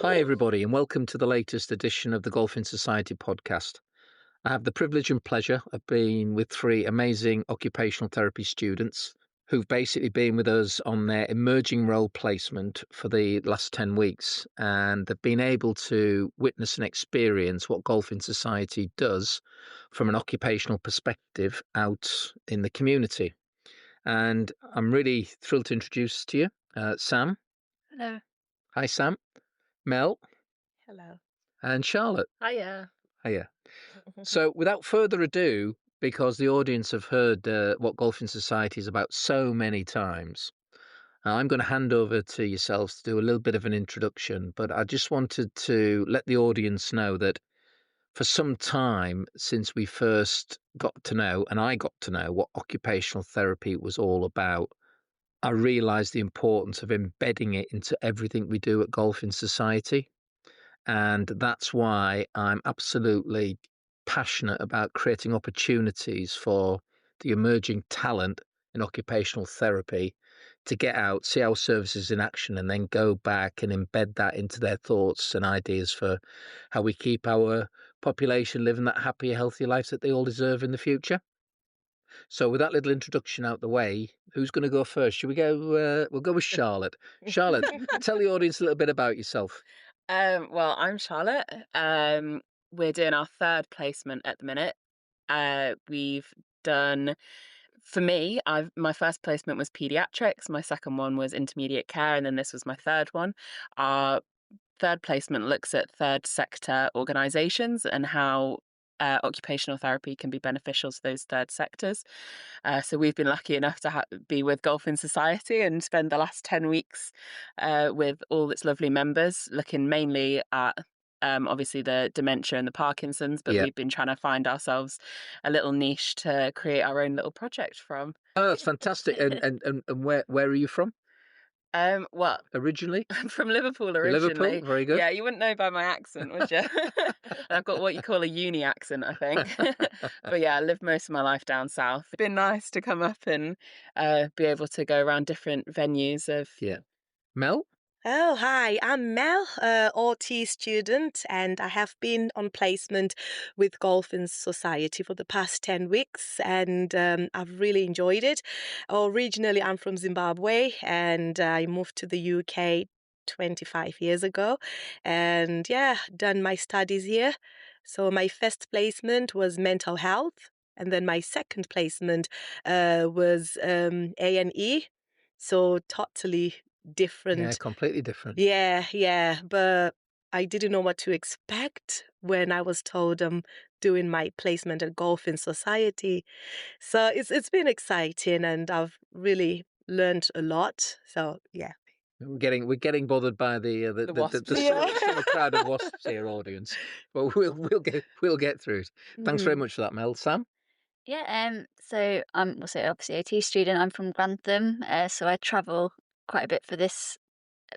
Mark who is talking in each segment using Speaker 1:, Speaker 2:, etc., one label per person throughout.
Speaker 1: Hi, everybody, and welcome to the latest edition of the Golf in Society podcast. I have the privilege and pleasure of being with three amazing occupational therapy students who've basically been with us on their emerging role placement for the last 10 weeks. And they've been able to witness and experience what Golf in Society does from an occupational perspective out in the community. And I'm really thrilled to introduce to you Sam.
Speaker 2: Hello.
Speaker 1: Hi, Sam. Mel.
Speaker 2: Hello.
Speaker 1: And Charlotte.
Speaker 2: Hiya.
Speaker 1: Hiya. So, without further ado, because the audience have heard what Golf in Society is about so many times, I'm going to hand over to yourselves to do a little bit of an introduction. But I just wanted to let the audience know that for some time since we first got to know, and I got to know what occupational therapy was all about, I realised the importance of embedding it into everything we do at Golf in Society. And that's why I'm absolutely passionate about creating opportunities for the emerging talent in occupational therapy to get out, see our services in action, and then go back and embed that into their thoughts and ideas for how we keep our population living that happy, healthy life that they all deserve in the future. So, with that little introduction out the way, who's going to go first? Should we go? We'll go with Charlotte. Charlotte, tell the audience a little bit about yourself.
Speaker 2: Well, I'm Charlotte. We're doing our third placement at the minute. We've done, for me, my first placement was pediatrics, my second one was intermediate care, and then this was my third one. Our third placement looks at third sector organisations and how occupational therapy can be beneficial to those third sectors. So we've been lucky enough to be with Golf in Society and spend the last 10 weeks with all its lovely members, looking mainly at obviously the dementia and the Parkinson's, but
Speaker 1: Yeah.
Speaker 2: we've been trying to find ourselves a little niche to create our own little project from.
Speaker 1: Oh, that's fantastic. And where are you from
Speaker 2: Well,
Speaker 1: originally?
Speaker 2: I'm from Liverpool
Speaker 1: You're Liverpool,
Speaker 2: originally.
Speaker 1: very good.
Speaker 2: Yeah, you wouldn't know by my accent, would you? I've got what you call a uni accent, I think. But yeah, I lived most of my life down south. It's been nice to come up and be able to go around different venues of.
Speaker 1: Yeah. Mel?
Speaker 3: Oh, hi, I'm Mel, OT student, and I have been on placement with Golf in Society for the past 10 weeks, and I've really enjoyed it. Originally, I'm from Zimbabwe, and I moved to the UK 25 years ago, and yeah, done my studies here. So my first placement was mental health, and then my second placement was A&E, so totally
Speaker 1: Yeah,
Speaker 3: different.
Speaker 1: completely different.
Speaker 3: Yeah, but I didn't know what to expect when I was told I'm doing my placement at Golf in Society. So it's been exciting, and I've really learned a lot. So yeah.
Speaker 1: We're getting bothered by
Speaker 2: The wasps.
Speaker 1: the
Speaker 3: Yeah.
Speaker 1: sort of crowd of wasps here, audience. But we'll get through it. Thanks very
Speaker 3: Mhm.
Speaker 1: much for that, Mel. Sam?
Speaker 4: Yeah, so I'm also obviously a T student. I'm from Grantham, so I travel quite a bit for this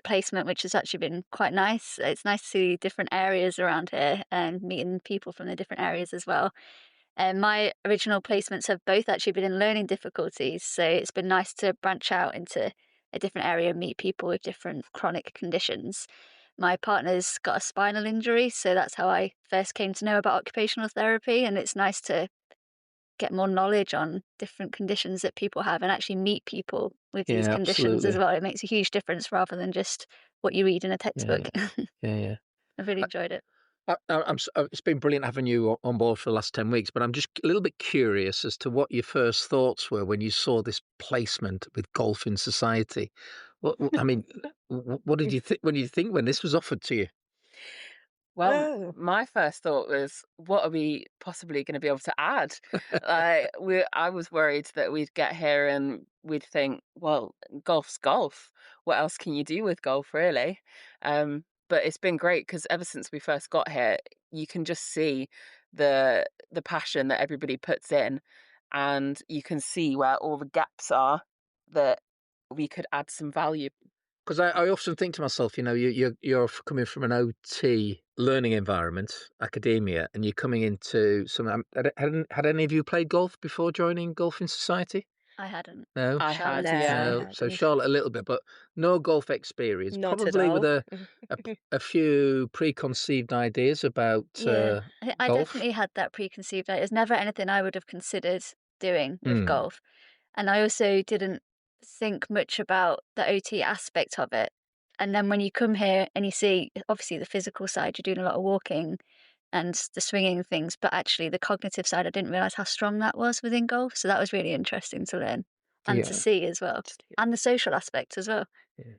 Speaker 4: placement, which has actually been quite nice. It's nice to see different areas around here and meeting people from the different areas as well. And my original placements have both actually been in learning difficulties, so it's been nice to branch out into a different area and meet people with different chronic conditions. My partner's got a spinal injury, so that's how I first came to know about occupational therapy, and it's nice to get more knowledge on different conditions that people have and actually meet people with these
Speaker 1: Yeah,
Speaker 4: conditions as
Speaker 1: absolutely.
Speaker 4: well. It makes a huge difference rather than just what you read in a
Speaker 1: Yeah,
Speaker 4: textbook.
Speaker 1: yeah.
Speaker 4: I've really enjoyed it.
Speaker 1: It's been brilliant having you on board for the last 10 weeks, but I'm just a little bit curious as to what your first thoughts were when you saw this placement with Golf in Society. I mean, what did you think when this was offered to you?
Speaker 2: Well,
Speaker 3: Oh.
Speaker 2: my first thought was, what are we possibly going to be able to add? I was worried that we'd get here and we'd think, well, golf's golf. What else can you do with golf, really? But it's been great because ever since we first got here, you can just see the passion that everybody puts in, and you can see where all the gaps are that we could add some value.
Speaker 1: Because I often think to myself, you're coming from an OT learning environment, academia, and you're coming into some. Had any of you played golf before joining Golf in Society?
Speaker 4: I hadn't.
Speaker 1: No?
Speaker 2: I
Speaker 4: Charlotte
Speaker 2: had,
Speaker 3: No,
Speaker 4: has,
Speaker 3: I
Speaker 2: yeah.
Speaker 1: No. So
Speaker 3: hadn't.
Speaker 1: Charlotte a little bit, but no golf experience.
Speaker 3: Not at
Speaker 1: Probably with
Speaker 3: all.
Speaker 1: a few preconceived ideas about
Speaker 4: Yeah, I
Speaker 1: golf.
Speaker 4: definitely had that preconceived idea. It's never anything I would have considered doing with
Speaker 1: Mm.
Speaker 4: golf. And I also didn't think much about the OT aspect of it. And then when you come here and you see, obviously, the physical side, you're doing a lot of walking and the swinging things, but actually the cognitive side, I didn't realize how strong that was within golf. So that was really interesting to learn and to
Speaker 1: Yeah.
Speaker 4: see as well, and the social aspect as well.
Speaker 1: Yeah.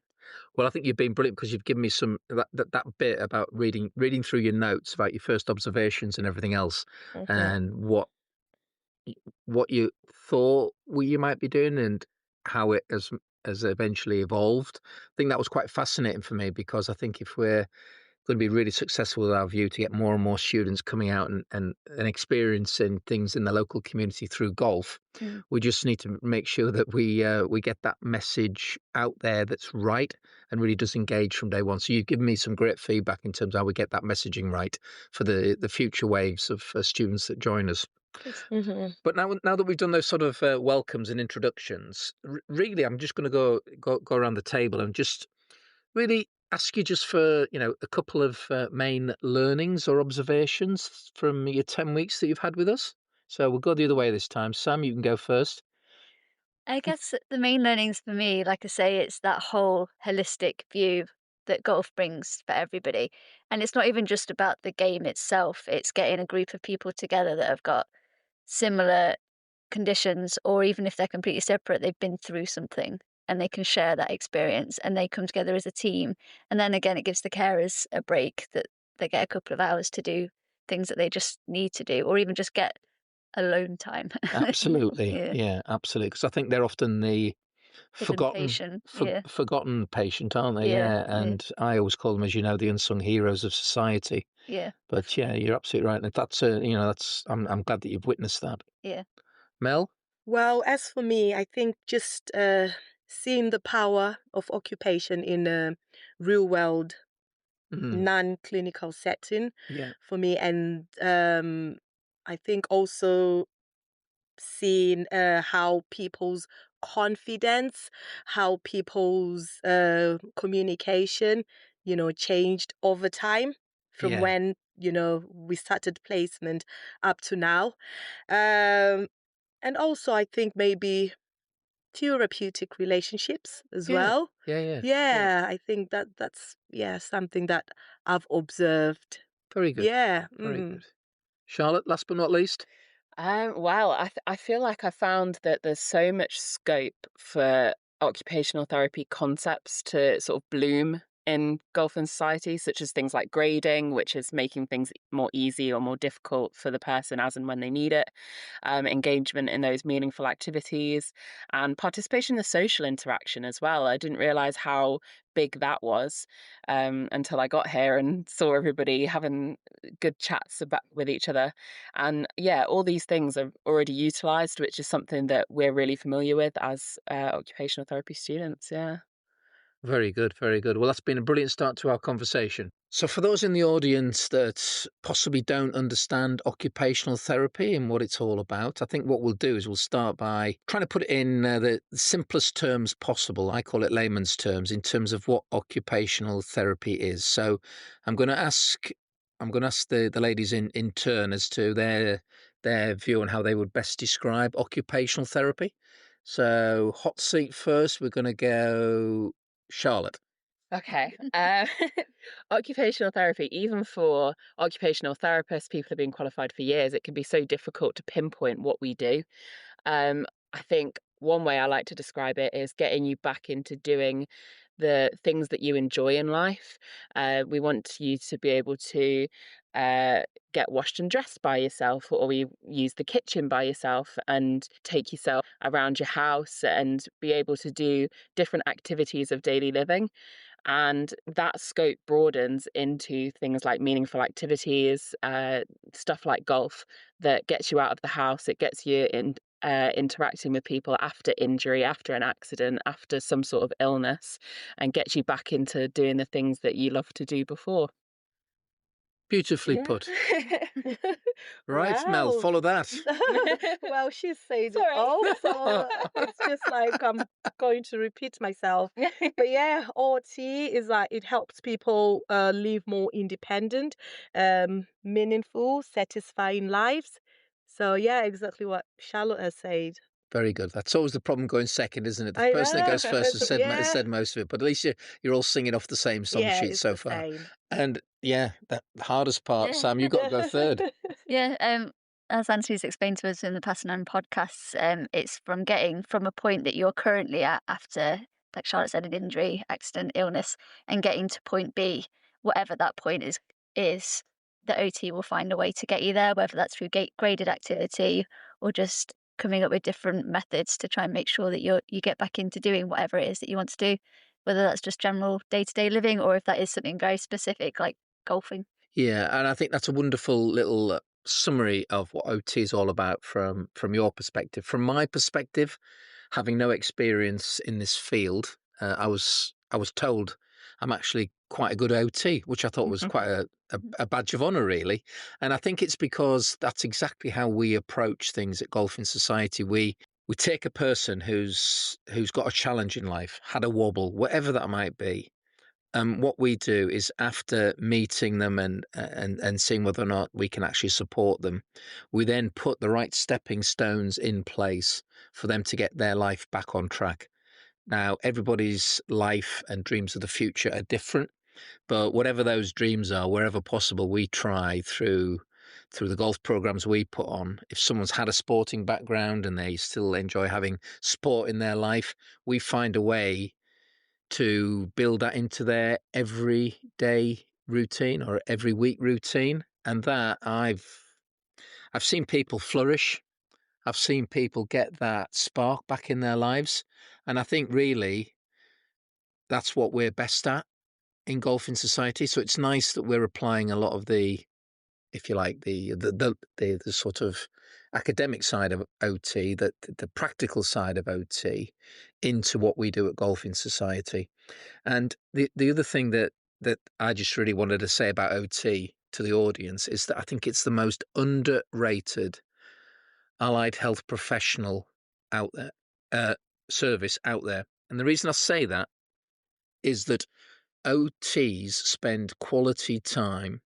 Speaker 1: Well, I think you've been brilliant because you've given me some that bit about reading through your notes about your first observations and everything else,
Speaker 3: Mhm.
Speaker 1: and y- what you thought you might be doing and how it has eventually evolved. I think that was quite fascinating for me because I think if we're going to be really successful with our view to get more and more students coming out and experiencing things in the local community through golf,
Speaker 4: Mm.
Speaker 1: we just need to make sure that we get that message out there that's right and really does engage from day one. So you've given me some great feedback in terms of how we get that messaging right for the future waves of students that join us.
Speaker 4: Good.
Speaker 3: Mhm.
Speaker 1: But now that we've done those sort of welcomes and introductions, really, I'm just going to go around the table and just really ask you just for a couple of main learnings or observations from your 10 weeks that you've had with us. So we'll go the other way this time. Sam, you can go first.
Speaker 4: I guess the main learnings for me, like I say, it's that whole holistic view that golf brings for everybody. And it's not even just about the game itself, it's getting a group of people together that have got similar conditions, or even if they're completely separate, they've been through something and they can share that experience and they come together as a team. And then again, it gives the carers a break that they get a couple of hours to do things that they just need to do, or even just get alone time.
Speaker 1: Absolutely,
Speaker 4: Yeah.
Speaker 1: yeah, absolutely. Because I think they're often the
Speaker 4: Hidden
Speaker 1: forgotten
Speaker 4: patient. Yeah.
Speaker 1: forgotten patient, aren't they?
Speaker 4: Yeah.
Speaker 1: Yeah,
Speaker 4: Yeah.
Speaker 1: and I always call them, as you know, the unsung heroes of society.
Speaker 4: Yeah.
Speaker 1: But yeah,
Speaker 4: Definitely.
Speaker 1: you're absolutely right. And that's that's I'm glad that you've witnessed that.
Speaker 4: Yeah.
Speaker 1: Mel.
Speaker 3: Well, as for me, I think just seeing the power of occupation in a real world,
Speaker 1: Mm,
Speaker 3: non-clinical setting
Speaker 1: yeah,
Speaker 3: for me, and I think also seeing how people's confidence, how people's communication, changed over time from
Speaker 1: yeah,
Speaker 3: when we started placement up to now. Um, and also, I think maybe therapeutic relationships as
Speaker 1: yeah,
Speaker 3: well.
Speaker 1: yeah, yeah, yeah.
Speaker 3: Yeah, I think that's something that I've observed.
Speaker 1: Very good,
Speaker 3: Yeah.
Speaker 1: very
Speaker 3: Mm.
Speaker 1: good. Charlotte, last but not least.
Speaker 2: Wow, I feel like I found that there's so much scope for occupational therapy concepts to sort of bloom in golf and society, such as things like grading, which is making things more easy or more difficult for the person as and when they need it, engagement in those meaningful activities, and participation in the social interaction as well. I didn't realize how big that was until I got here and saw everybody having good chats about with each other. And yeah, all these things are already utilized, which is something that we're really familiar with as occupational therapy students. Yeah.
Speaker 1: Very good, very good. Well, that's been a brilliant start to our conversation. So, for those in the audience that possibly don't understand occupational therapy and what it's all about, I think what we'll do is we'll start by trying to put it in the simplest terms possible. I call it layman's terms in terms of what occupational therapy is. So, I'm going to ask. I'm going to ask the ladies in turn as to their view on how they would best describe occupational therapy. So, hot seat first. We're going to go Charlotte.
Speaker 2: Okay. Occupational therapy, even for occupational therapists, people who've been qualified for years, it can be so difficult to pinpoint what we do. I think one way I like to describe it is getting you back into doing the things that you enjoy in life. We want you to be able to uh, get washed and dressed by yourself, or we use the kitchen by yourself and take yourself around your house and be able to do different activities of daily living. And that scope broadens into things like meaningful activities, stuff like golf that gets you out of the house. It gets you in interacting with people after injury, after an accident, after some sort of illness, and gets you back into doing the things that you loved to do before.
Speaker 1: Beautifully
Speaker 3: Yeah.
Speaker 1: put. Right, Mel,
Speaker 3: Well,
Speaker 1: follow that.
Speaker 3: well, she said it
Speaker 2: Sorry.
Speaker 3: all, so it's just like I'm going to repeat myself. But yeah, OT is like it helps people live more independent, meaningful, satisfying lives. So yeah, exactly what Charlotte has said.
Speaker 1: Very good. That's always the problem going second, isn't it? The
Speaker 3: I
Speaker 1: person that
Speaker 3: know.
Speaker 1: goes first has
Speaker 3: Yeah,
Speaker 1: said most of it, but at least you're all singing off the same song
Speaker 3: yeah,
Speaker 1: sheet
Speaker 3: it's
Speaker 1: so
Speaker 3: the
Speaker 1: far.
Speaker 3: same.
Speaker 1: And yeah, the hardest part,
Speaker 4: Yeah.
Speaker 1: Sam, you've got to go third.
Speaker 4: Yeah, as Anthony's explained to us in the past 9 podcasts, it's from getting from a point that you're currently at after, like Charlotte said, an injury, accident, illness, and getting to point B, whatever that point is the OT will find a way to get you there, whether that's through graded activity or just coming up with different methods to try and make sure that you get back into doing whatever it is that you want to do, whether that's just general day-to-day living or if that is something very specific like golfing.
Speaker 1: Yeah, and I think that's a wonderful little summary of what OT is all about from your perspective. From my perspective, having no experience in this field, I was told I'm actually quite a good OT, which I thought was quite a badge of honour, really. And I think it's because that's exactly how we approach things at Golfing Society. We take a person who's got a challenge in life, had a wobble, whatever that might be. What we do is after meeting them and seeing whether or not we can actually support them, we then put the right stepping stones in place for them to get their life back on track. Now, everybody's life and dreams of the future are different, but whatever those dreams are, wherever possible, we try through the golf programs we put on. If someone's had a sporting background and they still enjoy having sport in their life, we find a way to build that into their everyday routine or every week routine. And that I've seen people flourish. I've seen people get that spark back in their lives. And I think really that's what we're best at in golfing society. So it's nice that we're applying a lot of the, if you like, the sort of academic side of OT, the practical side of OT into what we do at Golfing Society. And the other thing that I just really wanted to say about OT to the audience is that I think it's the most underrated allied health professional out there, uh, service out there. And the reason I say that is that OTs spend quality time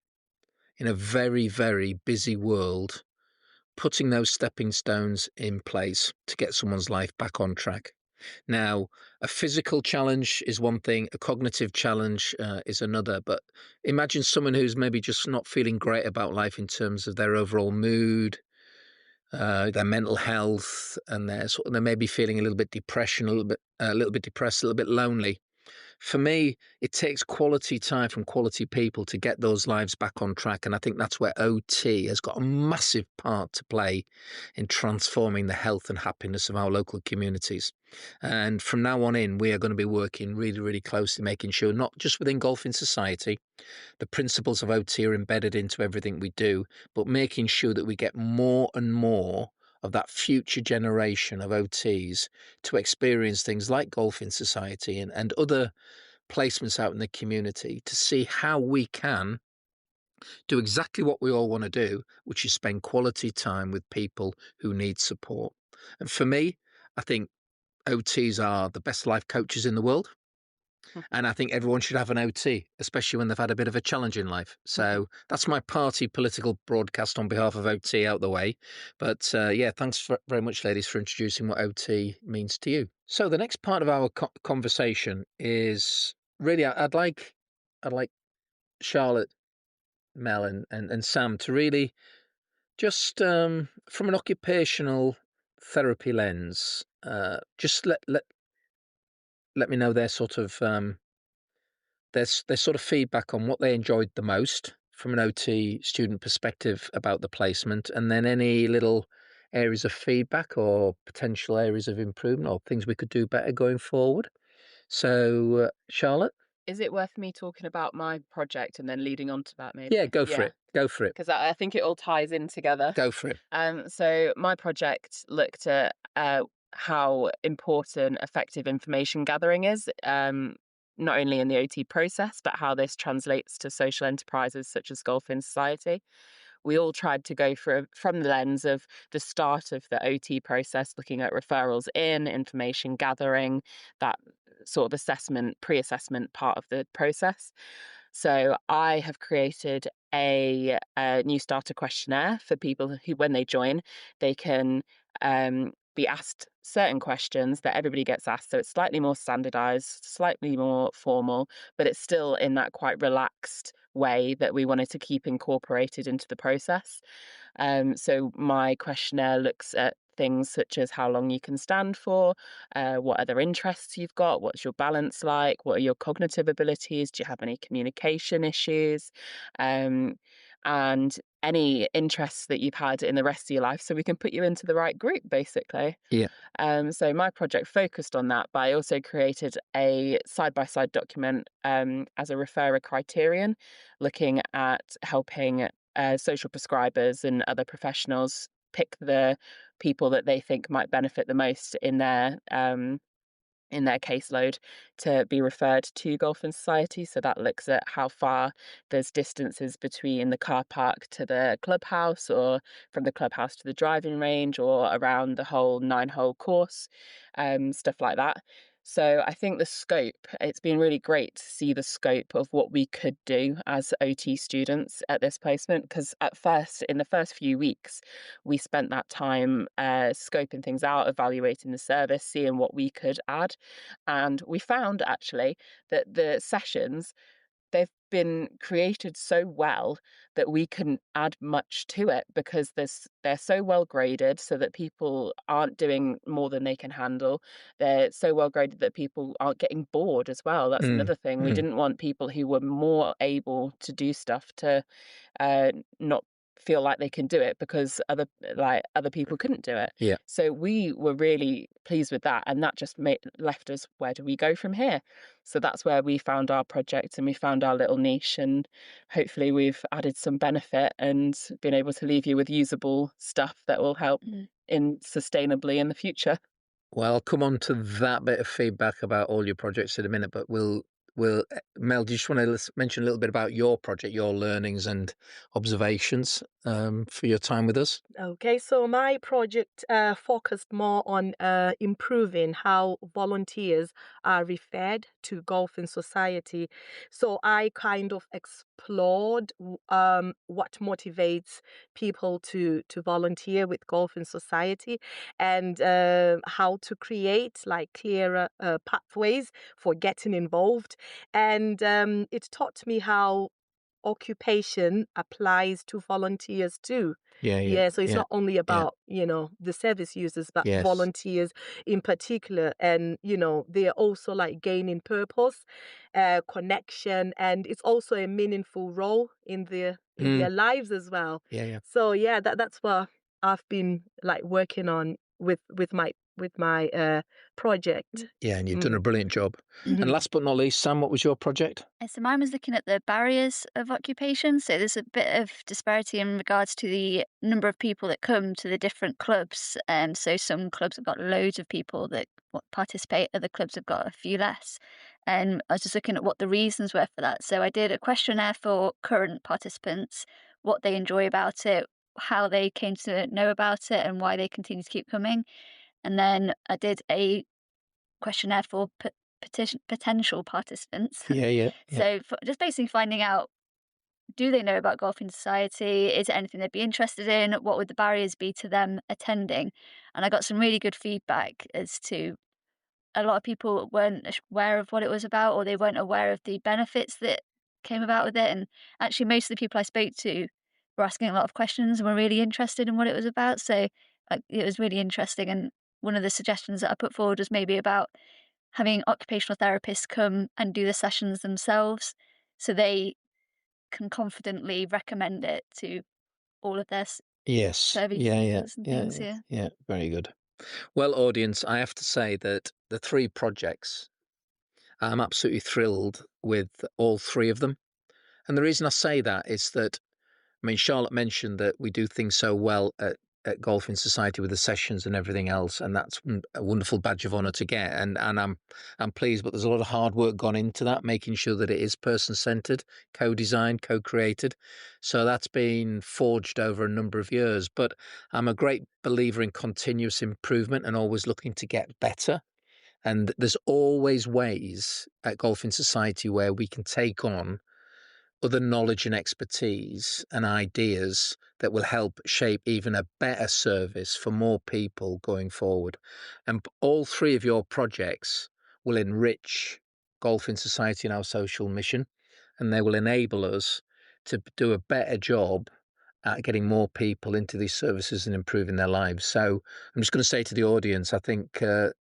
Speaker 1: in a very, very busy world putting those stepping stones in place to get someone's life back on track. Now, a physical challenge is one thing, a cognitive challenge is another. But imagine someone who's maybe just not feeling great about life in terms of their overall mood, their mental health, and they may be feeling a little bit depression, a little bit depressed, a little bit lonely. For me, it takes quality time from quality people to get those lives back on track. And I think that's where OT has got a massive part to play in transforming the health and happiness of our local communities. And from now on in, we are going to be working really, really closely, making sure not just within Golfing Society, the principles of OT are embedded into everything we do, but making sure that we get more and more of that future generation of OTs to experience things like Golfing Society and other placements out in the community to see how we can do exactly what we all want to do, which is spend quality time with people who need support. And for me, I think OTs are the best life coaches in the world. And I think everyone should have an OT, especially when they've had a bit of a challenge in life. So that's my party political broadcast on behalf of OT out the way. But yeah, thanks very much, ladies, for introducing what OT means to you. So the next part of our conversation is really, I'd like Charlotte, Mel, and Sam to really just from an occupational therapy lens, just let me know their sort of their sort of feedback on what they enjoyed the most from an OT student perspective about the placement, and then any little areas of feedback or potential areas of improvement or things we could do better going forward. So, Charlotte,
Speaker 2: Is it worth me talking about my project and then leading on to that
Speaker 1: yeah,
Speaker 2: maybe?
Speaker 1: go for it. Go for it.
Speaker 2: Because I think it all ties in together.
Speaker 1: Go for it.
Speaker 2: So my project looked at how important effective information gathering is not only in the OT process, but how this translates to social enterprises such as Golf in Society. We all tried to go from the lens of the start of the OT process, looking at referrals in, information gathering, that sort of pre-assessment part of the process. So I have created a new starter questionnaire for people who, when they join, they can be asked certain questions that everybody gets asked. So it's slightly more standardized, slightly more formal, but it's still in that quite relaxed way that we wanted to keep incorporated into the process. So my questionnaire looks at things such as how long you can stand for, what other interests you've got, what's your balance like, what are your cognitive abilities, do you have any communication issues, um, and any interests that you've had in the rest of your life, so we can put you into the right group, basically.
Speaker 1: Yeah.
Speaker 2: So my project focused on that, but I also created a side-by-side document as a referrer criterion, looking at helping social prescribers and other professionals pick the people that they think might benefit the most in their caseload to be referred to Golf in Society. So that looks at how far there's distances between the car park to the clubhouse, or from the clubhouse to the driving range, or around the whole 9-hole course, stuff like that. So I think it's been really great to see the scope of what we could do as OT students at this placement, because in the first few weeks, we spent that time scoping things out, evaluating the service, seeing what we could add. And we found actually that the sessions, they've been created so well that we couldn't add much to it, because they're so well graded so that people aren't doing more than they can handle. They're so well graded that people aren't getting bored as well. That's
Speaker 1: Mm,
Speaker 2: another thing. We
Speaker 1: mm,
Speaker 2: didn't want people who were more able to do stuff to not feel like they can do it because other people couldn't do it.
Speaker 1: yeah.
Speaker 2: So we were really pleased with that, and that just left us, where do we go from here? So that's where we found our project, and we found our little niche, and hopefully we've added some benefit and been able to leave you with usable stuff that will help
Speaker 4: Mm.
Speaker 2: in sustainably in the future.
Speaker 1: Well, I'll come on to that bit of feedback about all your projects in a minute, but Mel, do you just want to mention a little bit about your project, your learnings and observations for your time with us?
Speaker 3: Okay, so my project focused more on improving how volunteers are referred to Golf in Society. So I kind of explored what motivates people to volunteer with Golf in Society, and how to create like clearer pathways for getting involved. And it taught me how occupation applies to volunteers too.
Speaker 1: Yeah, yeah,
Speaker 3: Yeah, so it's
Speaker 1: yeah,
Speaker 3: not only
Speaker 1: yeah.
Speaker 3: about, the service users, but
Speaker 1: Yes.
Speaker 3: volunteers in particular. And, they are also like gaining purpose, connection, and it's also a meaningful role in
Speaker 1: Mm,
Speaker 3: their lives as well.
Speaker 1: yeah, yeah.
Speaker 3: So yeah, that's what I've been like working on with my project.
Speaker 1: Yeah, and you've done
Speaker 3: Mm.
Speaker 1: a brilliant job. And last but not least, Sam, what was your project?
Speaker 4: So mine was looking at the barriers of occupation. So there's a bit of disparity in regards to the number of people that come to the different clubs. So some clubs have got loads of people that participate, other clubs have got a few less. And I was just looking at what the reasons were for that. So I did a questionnaire for current participants, what they enjoy about it, how they came to know about it, and why they continue to keep coming. And then I did a questionnaire for potential participants.
Speaker 1: Yeah, yeah, yeah.
Speaker 4: So just basically finding out, do they know about Golf in Society? Is it anything they'd be interested in? What would the barriers be to them attending? And I got some really good feedback as to a lot of people weren't aware of what it was about, or they weren't aware of the benefits that came about with it. And actually, most of the people I spoke to were asking a lot of questions and were really interested in what it was about. So it was really interesting. And one of the suggestions that I put forward was maybe about having occupational therapists come and do the sessions themselves, so they can confidently recommend it to all of their
Speaker 1: Yes.
Speaker 4: service
Speaker 1: Yeah, yeah,
Speaker 4: users and
Speaker 1: yeah,
Speaker 4: things. Yeah.
Speaker 1: yeah. Very good. Well, audience, I have to say that the three projects, I'm absolutely thrilled with all three of them. And the reason I say that is that, I mean, Charlotte mentioned that we do things so well at at Golfing Society with the sessions and everything else, and that's a wonderful badge of honour to get. And I'm pleased, but there's a lot of hard work gone into that, making sure that it is person-centred, co-designed, co-created. So that's been forged over a number of years. But I'm a great believer in continuous improvement and always looking to get better. And there's always ways at Golfing Society where we can take on other knowledge and expertise and ideas that will help shape even a better service for more people going forward. And all three of your projects will enrich Golfing Society and our social mission, and they will enable us to do a better job at getting more people into these services and improving their lives. So I'm just going to say to the audience, I think the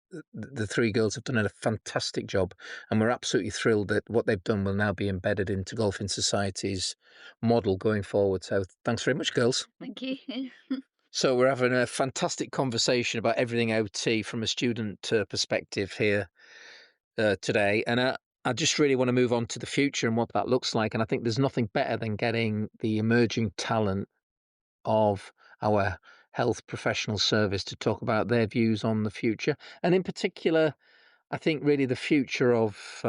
Speaker 1: three girls have done a fantastic job, and we're absolutely thrilled that what they've done will now be embedded into Golfing Society's model going forward. So thanks very much, girls.
Speaker 4: Thank you.
Speaker 1: So we're having a fantastic conversation about everything OT from a student perspective here today. And I just really want to move on to the future and what that looks like. And I think there's nothing better than getting the emerging talent of our health professional service to talk about their views on the future. And in particular, I think really the future of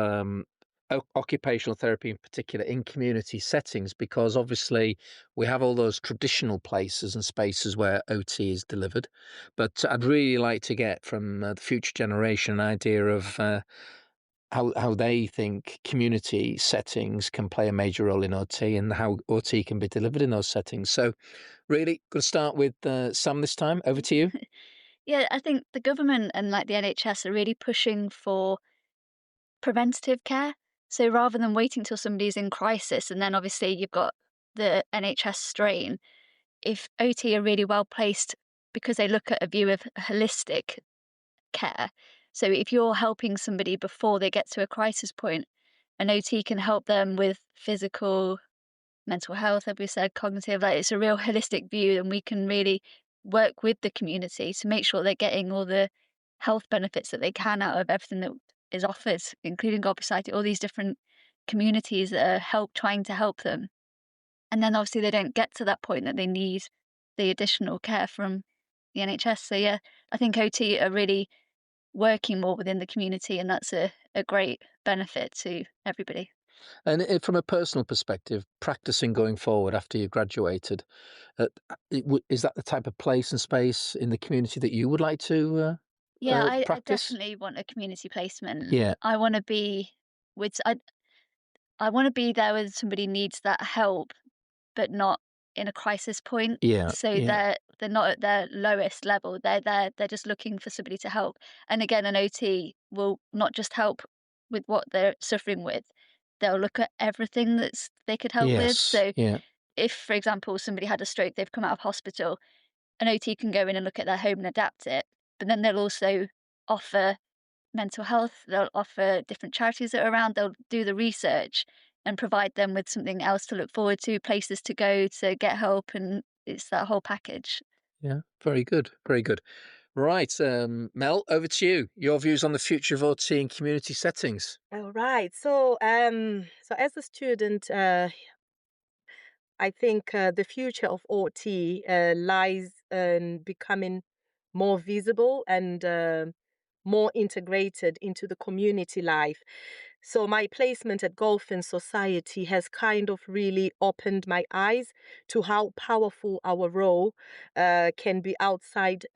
Speaker 1: occupational therapy in particular in community settings, because obviously we have all those traditional places and spaces where OT is delivered. But I'd really like to get from the future generation an idea of how they think community settings can play a major role in OT and how OT can be delivered in those settings. So really, going to start with Sam this time. Over to you.
Speaker 4: Yeah, I think the government and like the NHS are really pushing for preventative care. So rather than waiting till somebody's in crisis and then obviously you've got the NHS strain, if OT are really well placed because they look at a view of holistic care. So if you're helping somebody before they get to a crisis point, an OT can help them with physical, mental health, as we said, cognitive, like it's a real holistic view, and we can really work with the community to make sure they're getting all the health benefits that they can out of everything that is offered, including God Society, all these different communities that are trying to help them. And then obviously they don't get to that point that they need the additional care from the NHS. So yeah, I think OT are really working more within the community, and that's a great benefit to everybody.
Speaker 1: And from a personal perspective, practicing going forward after you graduated, is that the type of place and space in the community that you would like to
Speaker 4: Yeah, I
Speaker 1: practice?
Speaker 4: definitely want a community placement.
Speaker 1: Yeah,
Speaker 4: I want to be with I want to be there when somebody needs that help, but not in a crisis point.
Speaker 1: yeah,
Speaker 4: So
Speaker 1: yeah,
Speaker 4: they're not at their lowest level. They're there. They're just looking for somebody to help. And again, an OT will not just help with what they're suffering with. They'll look at everything they could help with.
Speaker 1: yes,
Speaker 4: So
Speaker 1: yeah,
Speaker 4: if, for example, somebody had a stroke, they've come out of hospital, an OT can go in and look at their home and adapt it. But then they'll also offer mental health, they'll offer different charities that are around, they'll do the research and provide them with something else to look forward to, places to go to get help, and it's that whole package.
Speaker 1: yeah. Very good, very good. Right, Mel, over to you. Your views on the future of OT in community settings.
Speaker 3: All right. So as a student, I think the future of OT lies in becoming more visible and more integrated into the community life. So my placement at Golfing Society has kind of really opened my eyes to how powerful our role can be outside,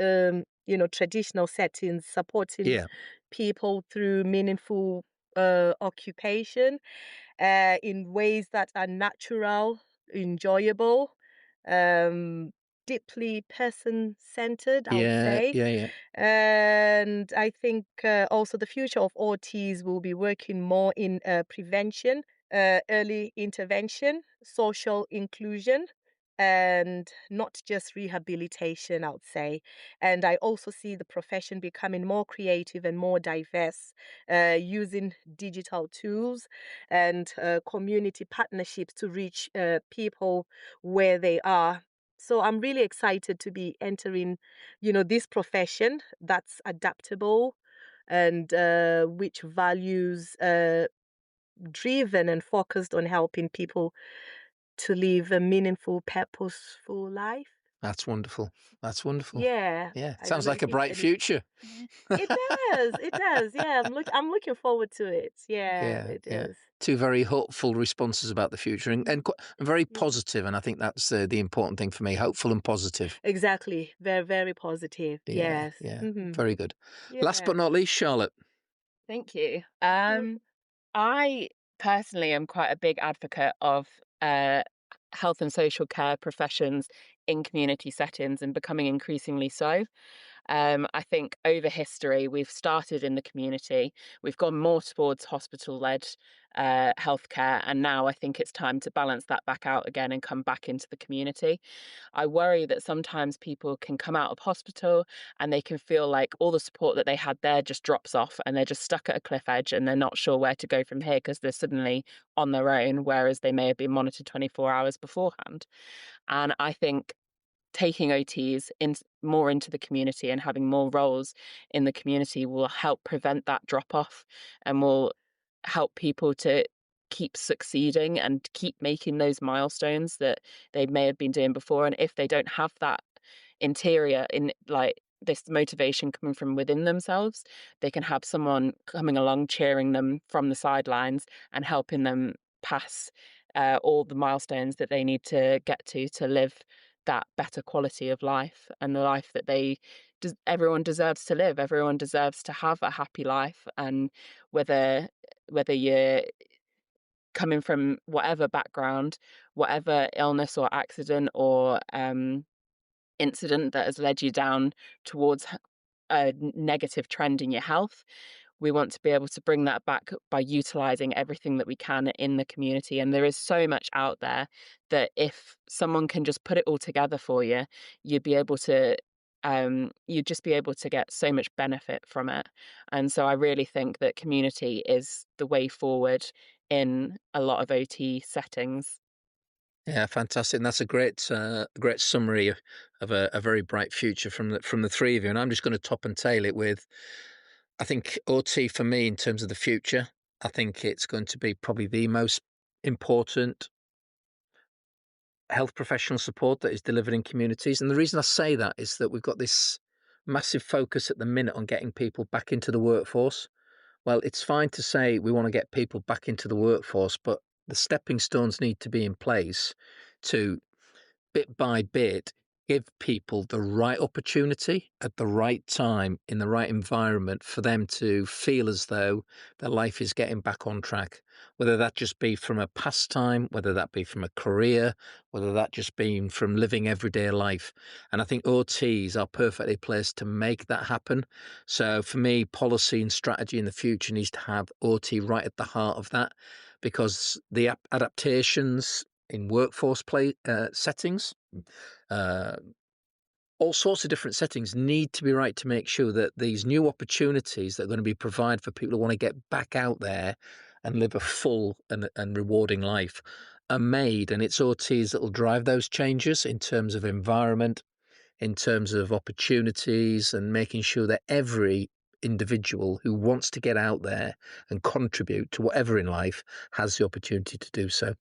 Speaker 3: traditional settings, supporting
Speaker 1: Yeah,
Speaker 3: people through meaningful occupation in ways that are natural, enjoyable, um, deeply person centered, I would
Speaker 1: yeah,
Speaker 3: say.
Speaker 1: yeah, yeah,
Speaker 3: And I think also the future of OTs will be working more in prevention, early intervention, social inclusion, and not just rehabilitation, I would say. And I also see the profession becoming more creative and more diverse, using digital tools and community partnerships to reach people where they are. So I'm really excited to be entering, this profession that's adaptable and which values driven and focused on helping people to live a meaningful, purposeful life.
Speaker 1: That's wonderful. That's wonderful.
Speaker 3: Yeah,
Speaker 1: Yeah,
Speaker 3: I don't
Speaker 1: sounds
Speaker 3: know
Speaker 1: like
Speaker 3: if
Speaker 1: a
Speaker 3: it's
Speaker 1: bright
Speaker 3: any.
Speaker 1: future.
Speaker 4: Yeah.
Speaker 3: It does. It does. Yeah, I'm looking forward to it. Yeah,
Speaker 1: Yeah,
Speaker 3: it
Speaker 1: yeah.
Speaker 3: is.
Speaker 1: Two very hopeful responses about the future and very
Speaker 3: Yeah.
Speaker 1: positive, and I think that's the important thing for me, hopeful and positive.
Speaker 3: Exactly. Very, very positive.
Speaker 1: Yeah,
Speaker 3: Yes.
Speaker 1: yeah.
Speaker 3: Mhm.
Speaker 1: Very good. Last
Speaker 3: Yeah.
Speaker 1: but not least, Charlotte.
Speaker 2: Thank you.
Speaker 3: Mm.
Speaker 2: I personally am quite a big advocate of uh, health and social care professions in community settings and becoming increasingly so. I think over history, we've started in the community, we've gone more towards hospital led healthcare, and now I think it's time to balance that back out again and come back into the community. I worry that sometimes people can come out of hospital and they can feel like all the support that they had there just drops off and they're just stuck at a cliff edge and they're not sure where to go from here because they're suddenly on their own, whereas they may have been monitored 24 hours beforehand. And I think taking OTs more into the community and having more roles in the community will help prevent that drop off and will help people to keep succeeding and keep making those milestones that they may have been doing before. And if they don't have that interior in like this motivation coming from within themselves, they can have someone coming along cheering them from the sidelines and helping them pass all the milestones that they need to get to live that better quality of life and the life that everyone deserves to live. Everyone deserves to have a happy life, and whether you're coming from whatever background, whatever illness or accident or incident that has led you down towards a negative trend in your health, we want to be able to bring that back by utilizing everything that we can in the community. And there is so much out there that if someone can just put it all together for you, you'd be able to you'd just be able to get so much benefit from it. And so I really think that community is the way forward in a lot of OT settings.
Speaker 1: Yeah, fantastic. And that's a great summary of a very bright future from the three of you. And I'm just going to top and tail it with, I think OT for me in terms of the future, I think it's going to be probably the most important health professional support that is delivered in communities. And the reason I say that is that we've got this massive focus at the minute on getting people back into the workforce. Well, it's fine to say we want to get people back into the workforce, but the stepping stones need to be in place to bit by bit, give people the right opportunity at the right time in the right environment for them to feel as though their life is getting back on track. Whether that just be from a pastime, whether that be from a career, whether that just be from living everyday life. And I think OTs are perfectly placed to make that happen. So for me, policy and strategy in the future needs to have OT right at the heart of that because the adaptations in workforce settings, uh, all sorts of different settings need to be right to make sure that these new opportunities that are going to be provided for people who want to get back out there and live a full and rewarding life are made. And it's OTs that will drive those changes in terms of environment, in terms of opportunities, and making sure that every individual who wants to get out there and contribute to whatever in life has the opportunity to do so.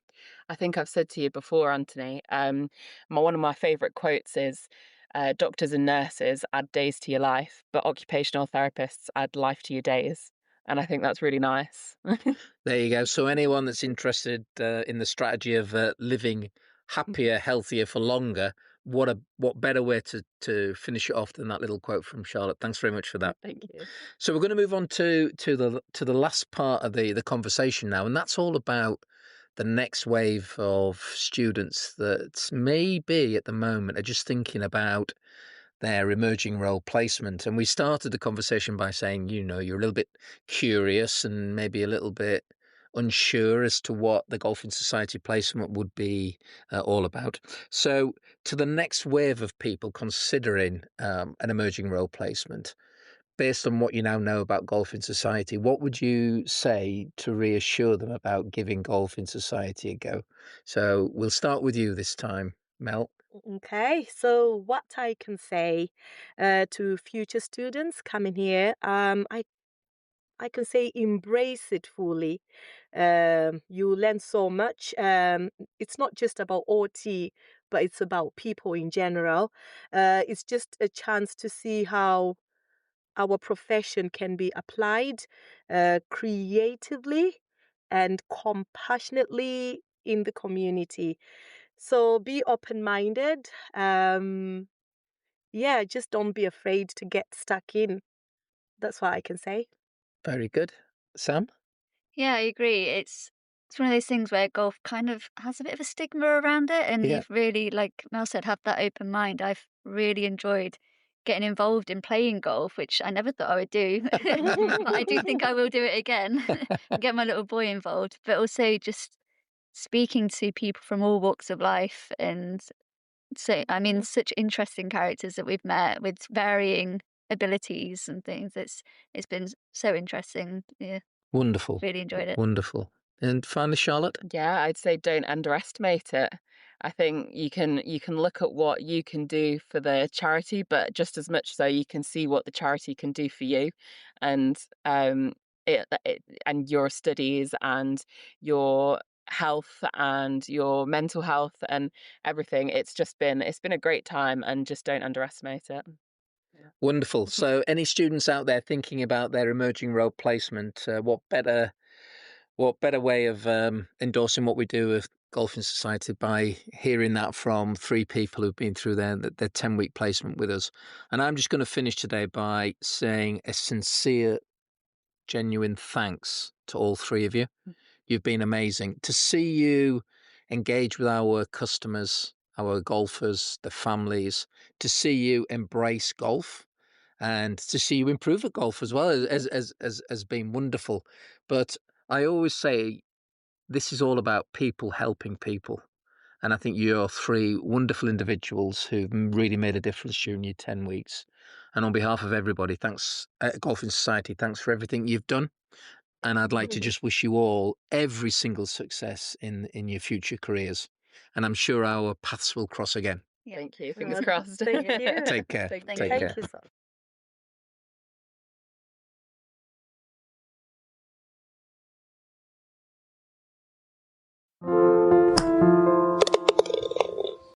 Speaker 2: I think I've said to you before, Anthony, one of my favourite quotes is doctors and nurses add days to your life, but occupational therapists add life to your days. And I think that's really nice.
Speaker 1: There you go. So anyone that's interested in the strategy of living happier, healthier for longer, what better way to finish it off than that little quote from Charlotte? Thanks very much for that.
Speaker 2: Thank you.
Speaker 1: So we're going to move on to the last part of the conversation now, and that's all about the next wave of students that maybe at the moment are just thinking about their emerging role placement. And we started the conversation by saying, you're a little bit curious and maybe a little bit unsure as to what the Golfing Society placement would be all about. So, to the next wave of people considering an emerging role placement, based on what you now know about Golfing Society, what would you say to reassure them about giving Golfing Society a go? So, we'll start with you this time, Mel.
Speaker 3: Okay, so what I can say to future students coming here, I I can say embrace it fully. You learn so much. It's not just about OT, but it's about people in general. It's just a chance to see how our profession can be applied creatively and compassionately in the community. So be open minded. Yeah, just don't be afraid to get stuck in. That's what I can say.
Speaker 1: Very good. Sam?
Speaker 4: Yeah, I agree. It's one of those things where golf kind of has a bit of a stigma around it, and
Speaker 1: Yeah.
Speaker 4: you've really, like Mel said, have that open mind. I've really enjoyed getting involved in playing golf, which I never thought I would do, but I do think I will do it again and get my little boy involved. But also just speaking to people from all walks of life, and so I mean, such interesting characters that we've met with varying abilities and things. It's been so interesting. Yeah,
Speaker 1: Wonderful.
Speaker 4: really enjoyed it.
Speaker 1: Wonderful. And finally, Charlotte?
Speaker 2: Yeah, I'd say don't underestimate it. I think you can look at what you can do for the charity, but just as much so you can see what the charity can do for you, and and your studies and your health and your mental health and everything. It's been a great time, and just don't underestimate it.
Speaker 1: Wonderful. So, any students out there thinking about their emerging role placement, what better way of endorsing what we do with Golfing Society by hearing that from three people who've been through their 10-week placement with us. And I'm just going to finish today by saying a sincere, genuine thanks to all three of you. You've been amazing. To see you engage with our customers, our golfers, the families, to see you embrace golf and to see you improve at golf as well has been wonderful. But I always say this is all about people helping people. And I think you're three wonderful individuals who've really made a difference during your 10 weeks. And on behalf of everybody, thanks, Golfing Society, thanks for everything you've done. And I'd like to just wish you all every single success in your future careers. And I'm sure our paths will cross again.
Speaker 4: Yeah.
Speaker 2: Thank you. Fingers
Speaker 3: Oh,
Speaker 2: crossed.
Speaker 3: thank you.
Speaker 1: Take care.
Speaker 2: Thank
Speaker 1: Take
Speaker 2: you.
Speaker 1: care.
Speaker 3: Thank you so